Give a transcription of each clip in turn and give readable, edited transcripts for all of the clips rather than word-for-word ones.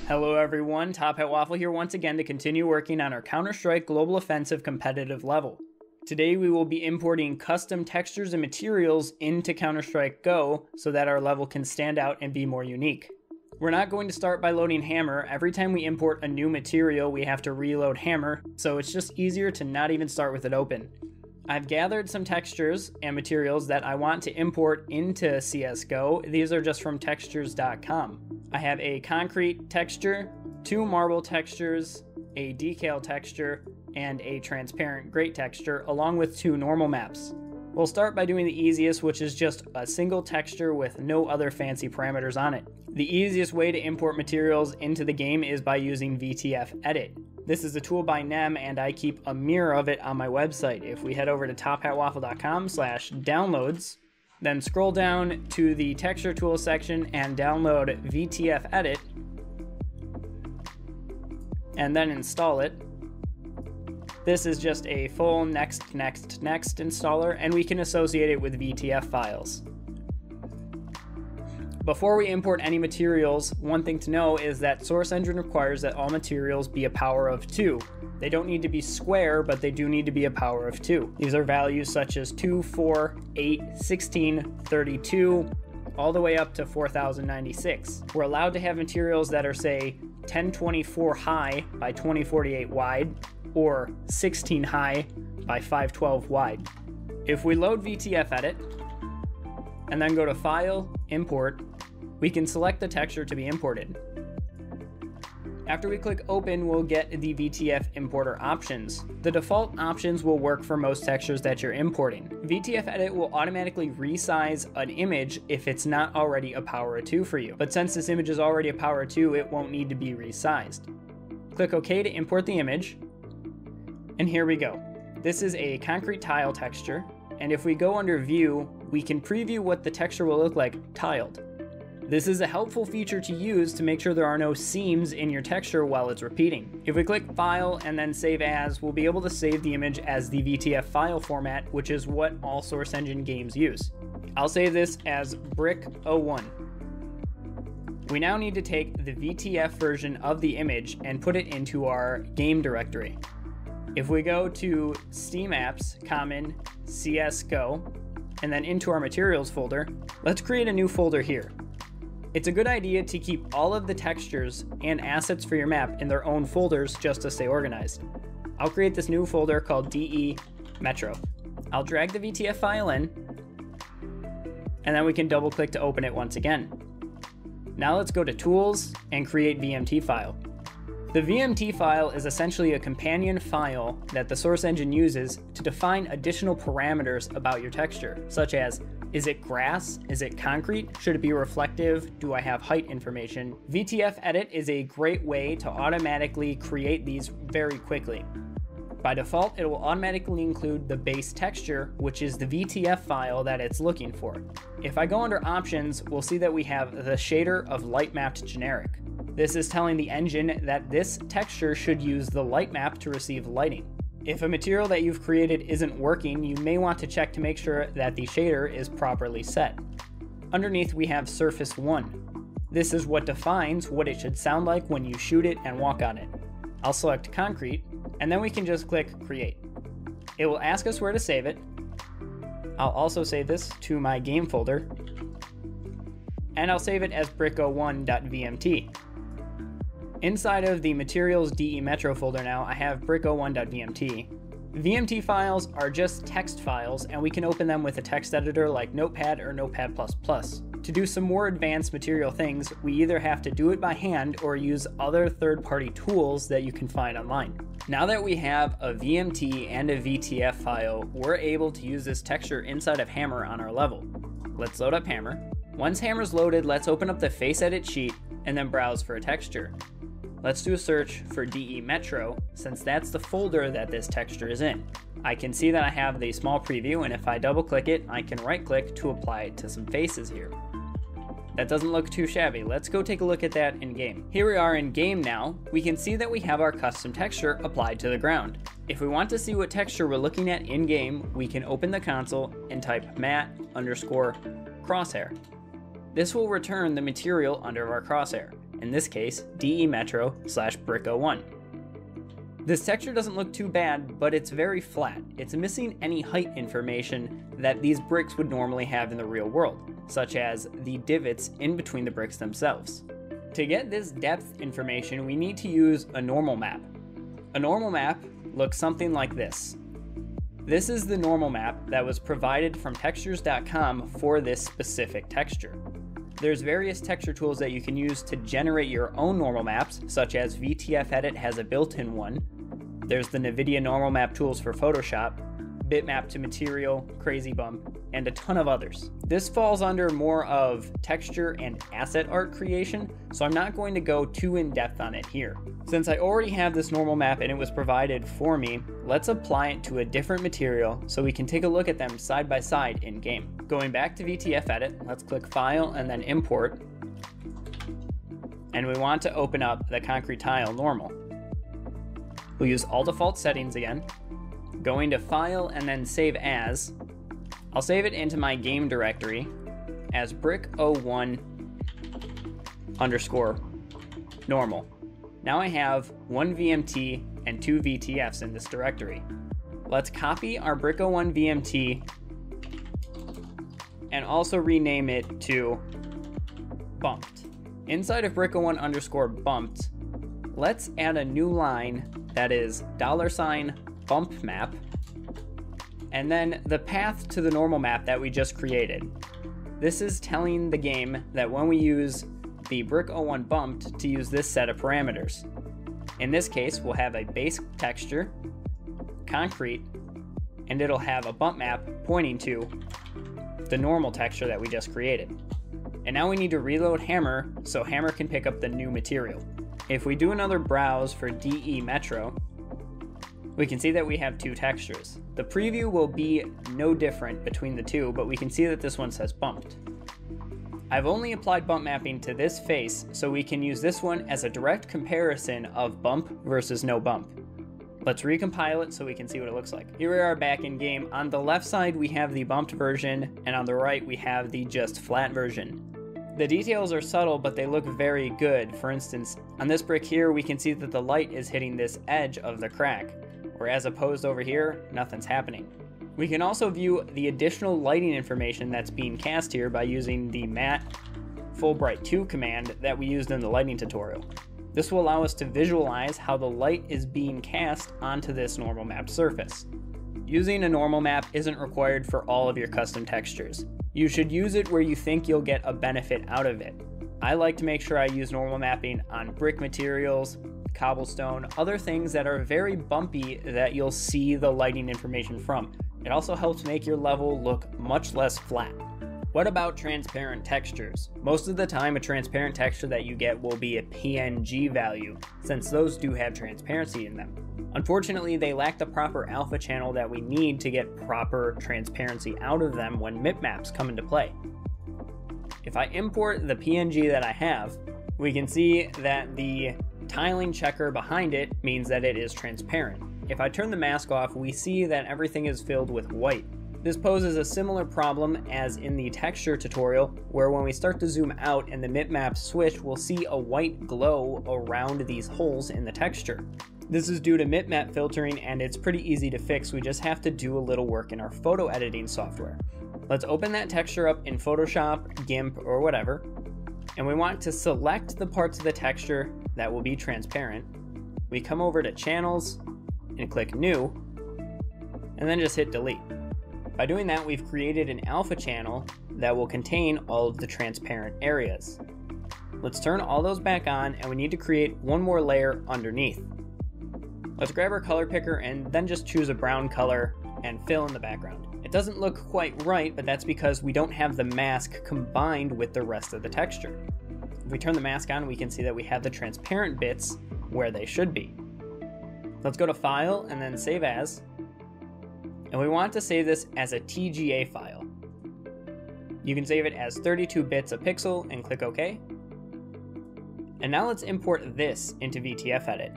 Hello everyone, Top Hat Waffle here once again to continue working on our Counter-Strike Global Offensive competitive level. Today we will be importing custom textures and materials into Counter-Strike Go so that our level can stand out and be more unique. We're not going to start by loading Hammer. Every time we import a new material we have to reload Hammer, so it's just easier to not even start with it open. I've gathered some textures and materials that I want to import into CSGO. These are just from textures.com. I have a concrete texture, 2 marble textures, a decal texture, and a transparent grate texture, along with 2 normal maps. We'll start by doing the easiest, which is just a single texture with no other fancy parameters on it. The easiest way to import materials into the game is by using VTF Edit. This is a tool by Nem, and I keep a mirror of it on my website. If we head over to tophatwaffle.com/downloads, then scroll down to the texture tool section and download VTF Edit, and then install it. This is just a full next installer, and we can associate it with VTF files. Before we import any materials, one thing to know is that Source Engine requires that all materials be a power of 2. They don't need to be square, but they do need to be a power of 2. These are values such as 2, 4, 8, 16, 32, all the way up to 4096. We're allowed to have materials that are, say, 1024 high by 2048 wide, or 16 high by 512 wide. If we load VTF Edit, and then go to File, Import, we can select the texture to be imported. After we click Open, we'll get the VTF Importer options. The default options will work for most textures that you're importing. VTF Edit will automatically resize an image if it's not already a power of 2 for you. But since this image is already a power of 2, it won't need to be resized. Click OK to import the image, and here we go. This is a concrete tile texture, and if we go under View, we can preview what the texture will look like tiled. This is a helpful feature to use to make sure there are no seams in your texture while it's repeating. If we click File and then Save As, we'll be able to save the image as the VTF file format, which is what all Source Engine games use. I'll save this as Brick01. We now need to take the VTF version of the image and put it into our game directory. If we go to Steam Apps, Common, CSGO, and then into our materials folder, let's create a new folder here. It's a good idea to keep all of the textures and assets for your map in their own folders just to stay organized. I'll create this new folder called DE Metro. I'll drag the VTF file in, and then we can double click to open it once again. Now let's go to Tools and create VMT file. The VMT file is essentially a companion file that the Source Engine uses to define additional parameters about your texture, such as, is it grass? Is it concrete? Should it be reflective? Do I have height information? VTF Edit is a great way to automatically create these very quickly. By default, it will automatically include the base texture, which is the VTF file that it's looking for. If I go under Options, we'll see that we have the shader of light mapped generic. This is telling the engine that this texture should use the light map to receive lighting. If a material that you've created isn't working, you may want to check to make sure that the shader is properly set. Underneath we have Surface 1. This is what defines what it should sound like when you shoot it and walk on it. I'll select Concrete, and then we can just click Create. It will ask us where to save it. I'll also save this to my game folder, and I'll save it as brick01.vmt. Inside of the Materials DE Metro folder now, I have brick01.vmt. VMT files are just text files, and we can open them with a text editor like Notepad or Notepad++. To do some more advanced material things, we either have to do it by hand or use other third-party tools that you can find online. Now that we have a VMT and a VTF file, we're able to use this texture inside of Hammer on our level. Let's load up Hammer. Once Hammer's loaded, let's open up the Face Edit sheet and then browse for a texture. Let's do a search for DE Metro, since that's the folder that this texture is in. I can see that I have the small preview, and if I double click it, I can right click to apply it to some faces here. That doesn't look too shabby. Let's go take a look at that in game. Here we are in game now. We can see that we have our custom texture applied to the ground. If we want to see what texture we're looking at in game, we can open the console and type mat_crosshair. This will return the material under our crosshair. in this case DE Metro/Brick01. This texture doesn't look too bad, but it's very flat. It's missing any height information that these bricks would normally have in the real world, such as the divots in between the bricks themselves. To get this depth information, we need to use a normal map. A normal map looks something like this. This is the normal map that was provided from textures.com for this specific texture. There's various texture tools that you can use to generate your own normal maps, such as VTF Edit has a built-in one. There's the NVIDIA normal map tools for Photoshop, Bitmap to Material, Crazy Bump, and a ton of others. This falls under more of texture and asset art creation, so I'm not going to go too in-depth on it here. Since I already have this normal map and it was provided for me, let's apply it to a different material so we can take a look at them side by side in game. Going back to VTF Edit, let's click File and then Import. And we want to open up the concrete tile normal. We'll use all default settings again. Going to File and then Save As. I'll save it into my game directory as brick01_normal. Now I have one VMT and two VTFs in this directory. Let's copy our brick01 VMT and also rename it to bumped. Inside of brick01_bumped, let's add a new line that is $bump map, and then the path to the normal map that we just created. This is telling the game that when we use the brick01 bumped to use this set of parameters. In this case, we'll have a base texture, concrete, and it'll have a bump map pointing to the normal texture that we just created. And now we need to reload Hammer so Hammer can pick up the new material. If we do another browse for DE Metro, we can see that we have two textures. The preview will be no different between the two, but we can see that this one says bumped. I've only applied bump mapping to this face, so we can use this one as a direct comparison of bump versus no bump. Let's recompile it so we can see what it looks like. Here we are back in game. On the left side we have the bumped version, and on the right we have the just flat version. The details are subtle, but they look very good. For instance, on this brick here we can see that the light is hitting this edge of the crack, whereas opposed over here, nothing's happening. We can also view the additional lighting information that's being cast here by using the matte Fullbright 2 command that we used in the lighting tutorial. This will allow us to visualize how the light is being cast onto this normal map surface. Using a normal map isn't required for all of your custom textures. You should use it where you think you'll get a benefit out of it. I like to make sure I use normal mapping on brick materials, cobblestone, other things that are very bumpy that you'll see the lighting information from. It also helps make your level look much less flat. What about transparent textures? Most of the time a transparent texture that you get will be a PNG value, since those do have transparency in them. Unfortunately, they lack the proper alpha channel that we need to get proper transparency out of them when bitmaps come into play. If I import the PNG that I have, we can see that the tiling checker behind it means that it is transparent. If I turn the mask off, we see that everything is filled with white. This poses a similar problem as in the texture tutorial, where when we start to zoom out and the bitmap switch, we'll see a white glow around these holes in the texture. This is due to bitmap filtering, and it's pretty easy to fix. We just have to do a little work in our photo editing software. Let's open that texture up in Photoshop, GIMP, or whatever, and we want to select the parts of the texture that will be transparent. We come over to Channels and click New, and then just hit Delete. By doing that, we've created an alpha channel that will contain all of the transparent areas. Let's turn all those back on, and we need to create one more layer underneath. Let's grab our color picker and then just choose a brown color and fill in the background. It doesn't look quite right, but that's because we don't have the mask combined with the rest of the texture. If we turn the mask on, we can see that we have the transparent bits where they should be. Let's go to File and then Save As. And we want to save this as a TGA file. You can save it as 32 bits a pixel and click OK. And now let's import this into VTF Edit.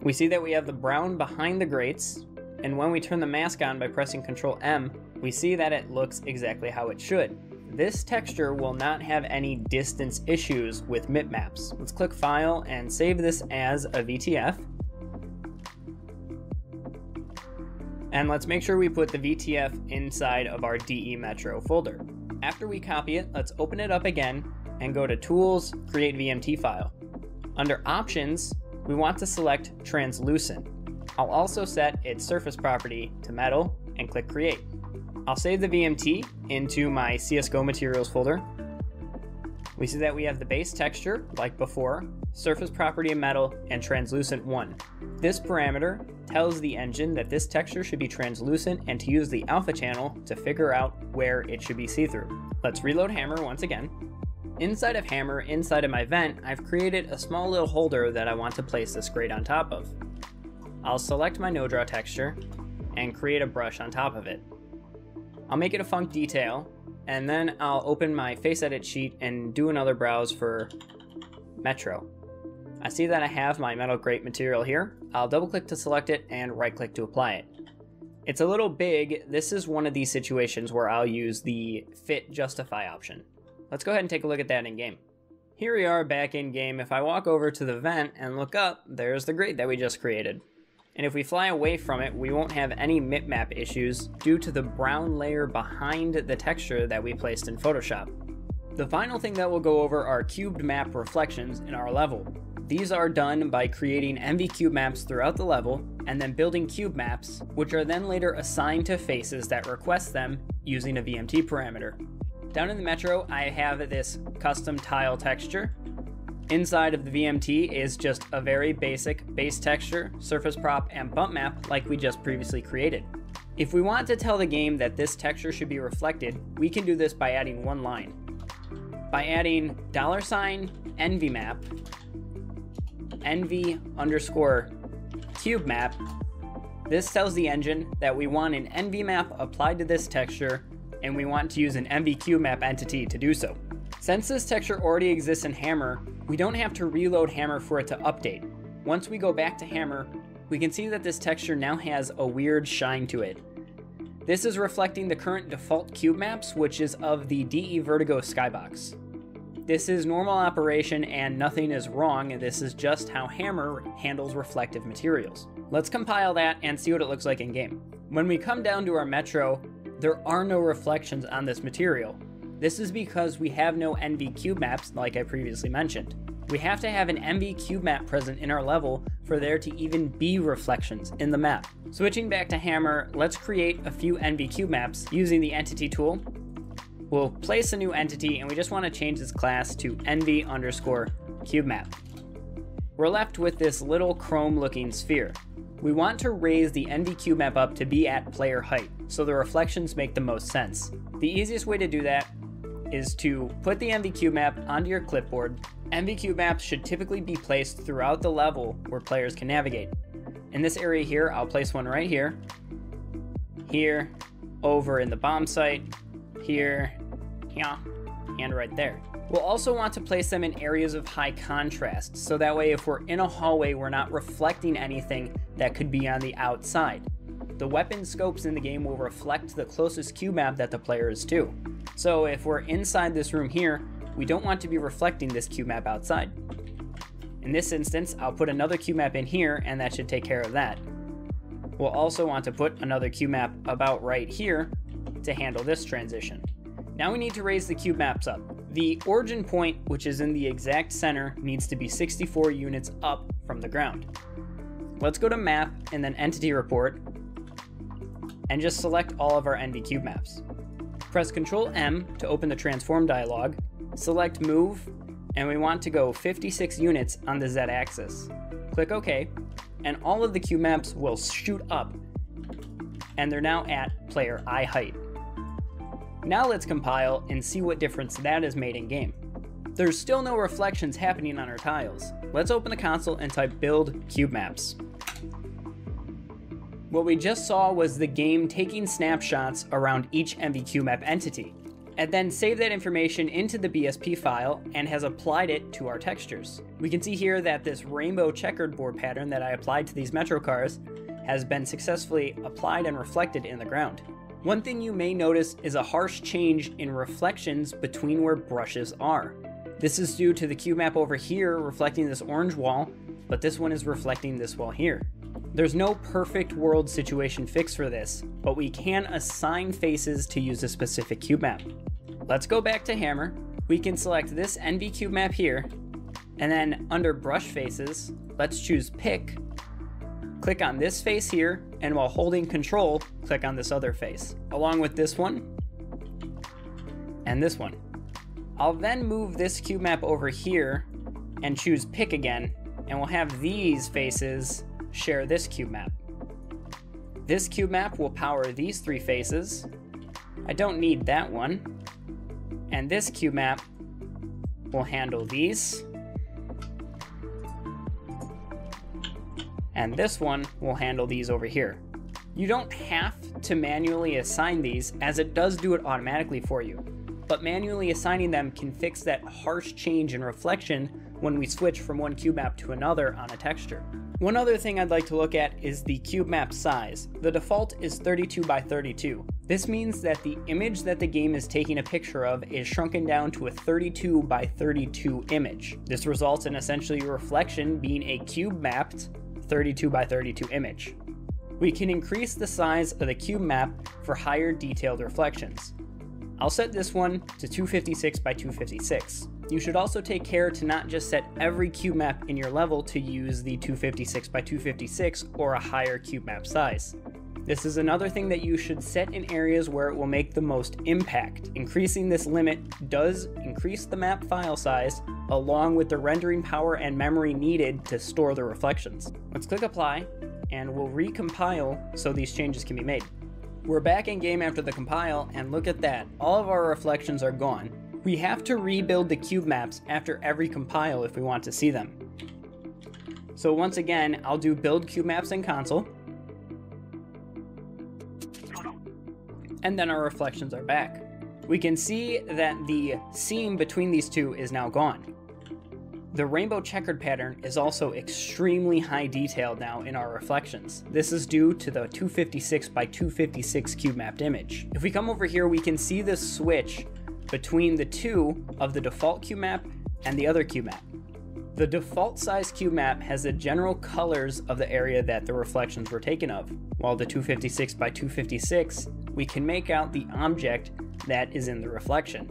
We see that we have the brown behind the grates, and when we turn the mask on by pressing Ctrl M, we see that it looks exactly how it should. this texture will not have any distance issues with bitmaps. Let's click File and save this as a VTF. And let's make sure we put the VTF inside of our DE Metro folder. After we copy it, let's open it up again and go to Tools, Create VMT File. Under Options, we want to select Translucent. I'll also set its surface property to metal and click Create. I'll save the VMT into my CSGO materials folder. We see that we have the base texture, like before, surface property of metal, and translucent 1. This parameter tells the engine that this texture should be translucent and to use the alpha channel to figure out where it should be see-through. Let's reload Hammer once again. Inside of Hammer, inside of my vent, I've created a small little holder that I want to place this grate on top of. I'll select my no-draw texture and create a brush on top of it. I'll make it a funk detail, and then I'll open my face edit sheet and do another browse for Metro. I see that I have my metal grate material here. I'll double click to select it and right click to apply it. It's a little big. This is one of these situations where I'll use the fit justify option. Let's go ahead and take a look at that in game. Here we are back in game. If I walk over to the vent and look up, there's the grate that we just created. And if we fly away from it, we won't have any bitmap issues due to the brown layer behind the texture that we placed in Photoshop. The final thing that we'll go over are cubed map reflections in our level. These are done by creating MV cube maps throughout the level and then building cube maps, which are then later assigned to faces that request them using a VMT parameter. Down in the Metro, I have this custom tile texture. Inside of the VMT is just a very basic base texture, surface prop, and bump map like we just previously created. If we want to tell the game that this texture should be reflected, we can do this by adding one line. By adding $NVMap, NV_CubeMap, this tells the engine that we want an NVMap applied to this texture, and we want to use an MV_CubeMap entity to do so. Since this texture already exists in Hammer, we don't have to reload Hammer for it to update. Once we go back to Hammer, we can see that this texture now has a weird shine to it. This is reflecting the current default cube maps, which is of the DE Vertigo skybox. This is normal operation and nothing is wrong, this is just how Hammer handles reflective materials. Let's compile that and see what it looks like in game. When we come down to our Metro, there are no reflections on this material. This is because we have no NV cube maps like I previously mentioned. We have to have an NV cube map present in our level for there to even be reflections in the map. Switching back to Hammer, let's create a few NV cube maps using the entity tool. We'll place a new entity and we just want to change this class to NV_CubeMap. We're left with this little chrome looking sphere. We want to raise the NV cube map up to be at player height, so the reflections make the most sense. The easiest way to do that is to put the NV cube map onto your clipboard. NV cube maps should typically be placed throughout the level where players can navigate. In this area here, I'll place one right here, over in the bomb site, here, and right there. We'll also want to place them in areas of high contrast, so that way if we're in a hallway, we're not reflecting anything that could be on the outside. The weapon scopes in the game will reflect the closest cube map that the player is to. So if we're inside this room here, we don't want to be reflecting this cube map outside. In this instance, I'll put another cube map in here and that should take care of that. We'll also want to put another cube map about right here to handle this transition. Now we need to raise the cube maps up. The origin point, which is in the exact center, needs to be 64 units up from the ground. Let's go to Map and then Entity Report and just select all of our NV cube maps. Press Ctrl M to open the Transform dialog, select Move, and we want to go 56 units on the Z axis. Click OK, and all of the cube maps will shoot up, and they're now at player eye height. Now let's compile and see what difference that has made in game. There's still no reflections happening on our tiles. Let's open the console and type build cube maps. What we just saw was the game taking snapshots around each NV cube map entity, and then save that information into the BSP file and has applied it to our textures. We can see here that this rainbow checkered board pattern that I applied to these Metro cars has been successfully applied and reflected in the ground. One thing you may notice is a harsh change in reflections between where brushes are. This is due to the cube map over here reflecting this orange wall, but this one is reflecting this wall here. There's no perfect world situation fix for this, but we can assign faces to use a specific cube map. Let's go back to Hammer. We can select this NV cube map here, and then under brush faces, let's choose pick, click on this face here, and while holding control, click on this other face, along with this one and this one. I'll then move this cube map over here and choose pick again, and we'll have these faces share this cube map. This cube map will power these three faces. I don't need that one. And this cube map will handle these. And this one will handle these over here. You don't have to manually assign these, as it does do it automatically for you. But manually assigning them can fix that harsh change in reflection when we switch from one cube map to another on a texture. One other thing I'd like to look at is the cube map size. The default is 32 by 32. This means that the image that the game is taking a picture of is shrunken down to a 32 by 32 image. This results in essentially a reflection being a cube mapped 32 by 32 image. We can increase the size of the cube map for higher detailed reflections. I'll set this one to 256 by 256. You should also take care to not just set every cube map in your level to use the 256 by 256 or a higher cube map size. This is another thing that you should set in areas where it will make the most impact. Increasing this limit does increase the map file size, along with the rendering power and memory needed to store the reflections. Let's click apply, and we'll recompile so these changes can be made. We're back in game after the compile, and look at that, all of our reflections are gone. We have to rebuild the cube maps after every compile if we want to see them. So once again, I'll do build cube maps in console, and then our reflections are back. We can see that the seam between these two is now gone. The rainbow checkered pattern is also extremely high detailed now in our reflections. This is due to the 256 by 256 cube mapped image. If we come over here, we can see the switch between the two of the default cube map and the other cube map. The default size cube map has the general colors of the area that the reflections were taken of, while the 256 by 256, we can make out the object that is in the reflection.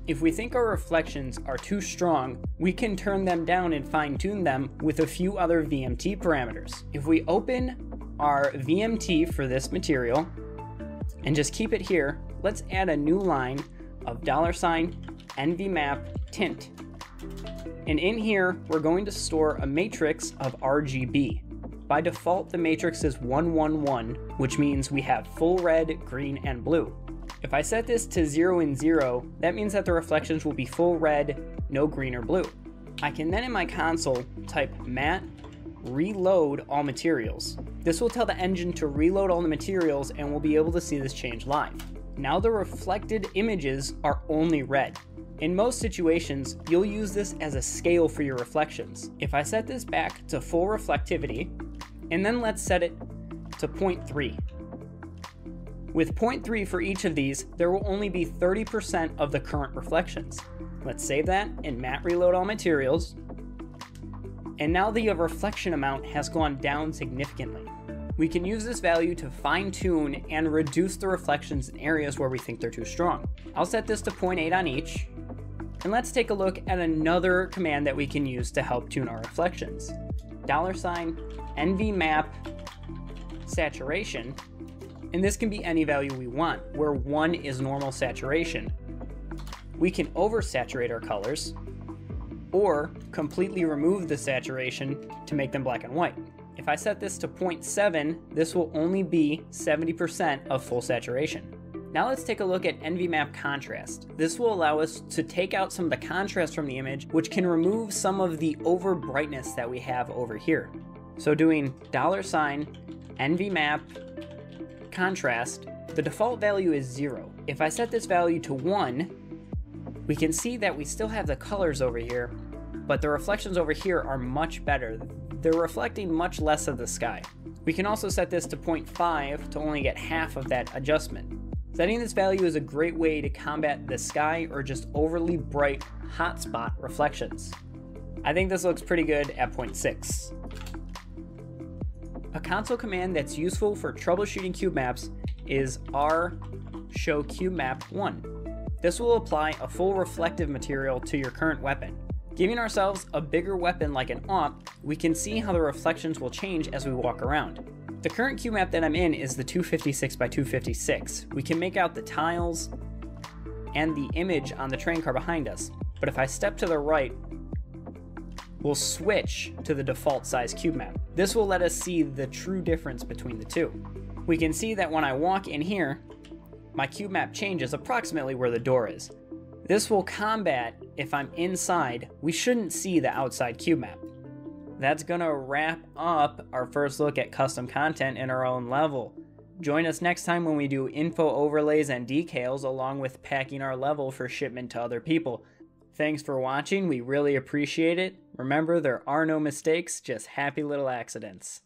If we think our reflections are too strong, we can turn them down and fine-tune them with a few other VMT parameters. If we open our VMT for this material and just keep it here, let's add a new line of $NVMap tint. And in here, we're going to store a matrix of RGB. By default, the matrix is 111, which means we have full red, green, and blue. If I set this to 0 and 0, that means that the reflections will be full red, no green or blue. I can then in my console type mat reload all materials. This will tell the engine to reload all the materials, and we'll be able to see this change live. Now the reflected images are only red. In most situations, you'll use this as a scale for your reflections. If I set this back to full reflectivity, and then let's set it to 0.3. With 0.3 for each of these, there will only be 30% of the current reflections. Let's save that and mat reload all materials. And now the reflection amount has gone down significantly. We can use this value to fine-tune and reduce the reflections in areas where we think they're too strong. I'll set this to 0.8 on each. And let's take a look at another command that we can use to help tune our reflections. $NVMap saturation. And this can be any value we want, where 1 is normal saturation. We can oversaturate our colors, or completely remove the saturation to make them black and white. If I set this to 0.7, this will only be 70% of full saturation. Now let's take a look at NVMap contrast. This will allow us to take out some of the contrast from the image, which can remove some of the over brightness that we have over here. So doing $NVMap contrast, the default value is 0. If I set this value to 1, we can see that we still have the colors over here, but the reflections over here are much better. They're reflecting much less of the sky. We can also set this to 0.5 to only get half of that adjustment. Setting this value is a great way to combat the sky or just overly bright hotspot reflections. I think this looks pretty good at 0.6. A console command that's useful for troubleshooting cube maps is show cubemap 1. This will apply a full reflective material to your current weapon. Giving ourselves a bigger weapon like an AWP, we can see how the reflections will change as we walk around. The current cubemap that I'm in is the 256 by 256. We can make out the tiles and the image on the train car behind us, but if I step to the right, we'll switch to the default size cubemap. This will let us see the true difference between the two. We can see that when I walk in here, my cubemap changes approximately where the door is. This will combat if I'm inside, we shouldn't see the outside cubemap. That's gonna wrap up our first look at custom content in our own level. Join us next time when we do info overlays and decals along with packing our level for shipment to other people. Thanks for watching, we really appreciate it. Remember, there are no mistakes, just happy little accidents.